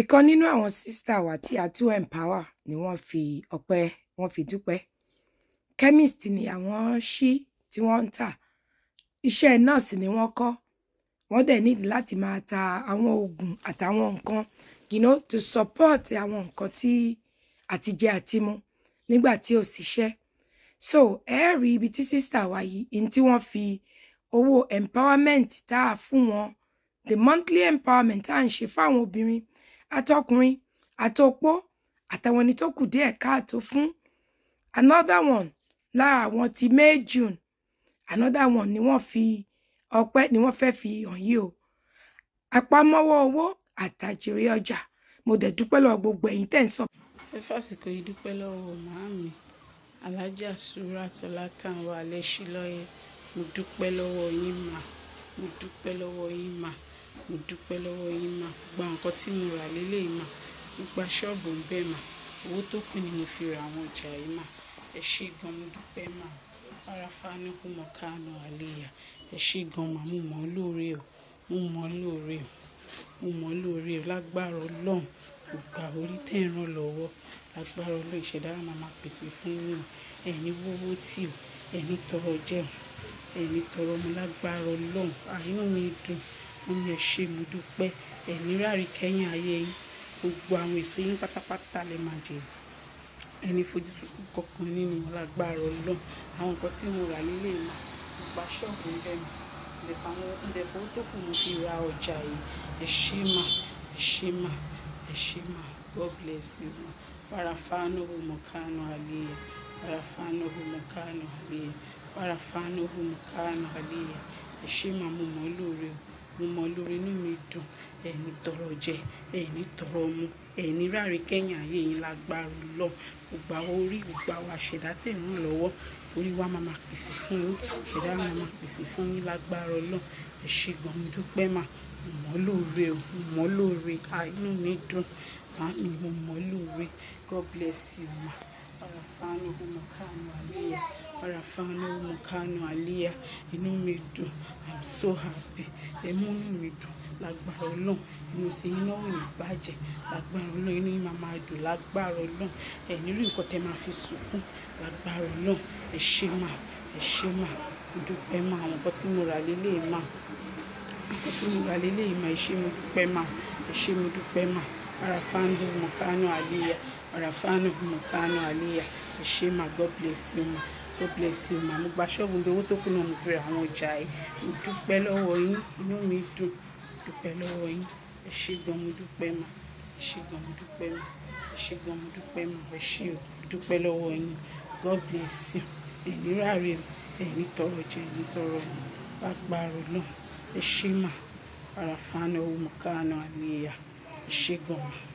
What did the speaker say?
Ìkan nínú àwọn sísítà wa tí a tún empower ni wọ́n fi ọpẹ́ wọ́n fi dúpẹ́. Chemist ni àwọn ṣí tí wọ́n ń tà. Iṣẹ́ nọ́ọ̀sì ni wọ́n kọ́. Wọ́n dẹ̀ need láti máa ta àwọn oògùn àtàwọn nǹkan to support àwọn nǹkan tí àtijẹ àtimu nígbà tí ò síṣẹ́. So ẹ rí ibi tí sísítà wa yìí tí wọ́n fi owó empowerment tá a fún wọn, the monthly empowerment tá à ń ṣe fáwọn obìnrin àtọkùnrin àtopó àtàwọn ẹni tó kù díẹ̀ káàtó fún. Another one lára àwọn ti May June, another one ni wọ́n fi ọpẹ́ ni wọ́n fẹ́ fi hàn yìí o. Àpamọ́wọ́ owó àtàjèrè ọjà. Mo dẹ̀ dúpẹ́ lọ́wọ́ gbogbo ẹ̀yin tẹ́ ń sọ. Fẹ́ fásìkò yìí dúpẹ́ lọ́wọ́ màámi Alájà Surat Ọlákànwá Alẹ́ṣinlọ́yẹ. Mo dúpẹ́ lọ́wọ́ yín mà. Mo dúpẹ́ lọ́wọ́ yín mà. Mo dúpẹ́ lọ́wọ́ yín mà. Gba nǹkan tí mo rà lélẹ̀ mà. Mo gba ṣọ́ọ̀bù ń bẹ̀ mà. Owó tó kù ni mo fi ra àwọn ọjà yìí mà. Ẹ ṣé gan, mo dúpẹ́ mà. Arafanu Kumokano Aliya. Ẹ ṣé gan mà, mo mọ̀ ọ́ lóore o. Mo mọ̀ ọ́ lóore o. Mo mọ̀ ọ́ lóore o. Lágbára Ọlọ́run. Gbogbo orí tẹ́ ń ràn lọ́wọ́. Lágbára Ọlọ́run ìṣẹ̀dá máa pèsè fún yín. Ẹni wówó tí o. Ẹni tọrọ jẹ o. Ẹni tọrọ mu lágbára Ọlọ́run. Inú mi dùn. Mo ní ẹ ṣé, mo dúpẹ́. Ẹni rárí kẹ́yìn ayé yín. Gbogbo àwọn èso yín pátápátá lè máa jẹ. Ẹni fojú sunkún kankan nínú lágbára Ọlọ́run. Àwọn nǹkan tí mo rà nílé mà. Mo gba ṣọ́ọ̀bù ń bẹ̀ mà. Ìdẹ̀fowó tó kù mo fi ra ọjà yìí. Ẹ ṣé mà. Ẹ ṣé mà. Ẹ ṣé mà. God bless you mà. Arafanu Kumokano Aliya. Arafanu Kumokano Aliya. Arafanu Kumokano Aliya. Ẹ ṣé mà, mo mọ̀ ọ́ lóore o. Mo mọ̀ ọ́ lóore, inú mi dùn. Ẹni tọrọ jẹ, ẹni tọrọ mu, ẹni rárí kẹ́yìn ayé yín lágbára Ọlọ́run. Gbogbo àwọn orí, gbogbo àwọn àṣẹdá tẹ̀ ń ràn lọ́wọ́. Orí wa máa pèsè fún yín. Ṣẹ̀dá máa pèsè fún yín lágbára Ọlọ́run. Ẹ ṣé gan, mo dúpẹ́ mà. Mo mọ̀ ọ́ lóore o. Mo mọ̀ ọ́ lóore. Inú mi dùn. Màámi, mo mọ̀ ọ́ lóore. God bless you mà. Arafanu Kumokano Aliya. Arafanu Kumokano Aliya. Inú mi dùn. I'm so happy. Ẹ mú inú mi dùn. Lágbára Ọlọ́run. Inú sí yín náà ò ní bàjẹ́. Lágbára Ọlọ́run. Inú yín máa dùn. Lágbára Ọlọ́run. Ẹ nílò nǹkan tẹ́ máa fi sunkún. Lágbára Ọlọ́run. Ẹ ṣé mà. Ẹ ṣé mà. Mo dúpẹ́ mà. Àwọn nǹkan tí mo rà lélẹ̀ mà. Nǹkan tí mo rà lélẹ̀ mà. Ẹ ṣé, mo dúpẹ́ mà. Ẹ ṣé, mo dúpẹ́ mà. Arafanu Kumokano Aliya. Arafanu Kumokano Aliya. Ẹ ṣé mà. God bless you mà. God bless you mà. Mo gba ṣọ́ọ̀bù ń bẹ̀, owó tó kù náà mo fi ra àwọn ọjà yìí. Mo dúpẹ́ lọ́wọ́ yín. Inú mi dùn. Mo dúpẹ́ lọ́wọ́ yín. Ẹ ṣé gan, mo dúpẹ́ mà. Ẹ ṣé gan, mo dúpẹ́ mà. Ẹ ṣé gan, mo dúpẹ́ mà. Ẹ ṣé o. Mo dúpẹ́ lọ́wọ́ yín. God bless you. Ẹni rárí o. Ẹni tọrọ jẹ, ẹni tọrọ mu. Lágbára Ọlọ́run. Ẹ ṣé mà. Arafanu Kumokano Aliya. Ẹ ṣé gan mà.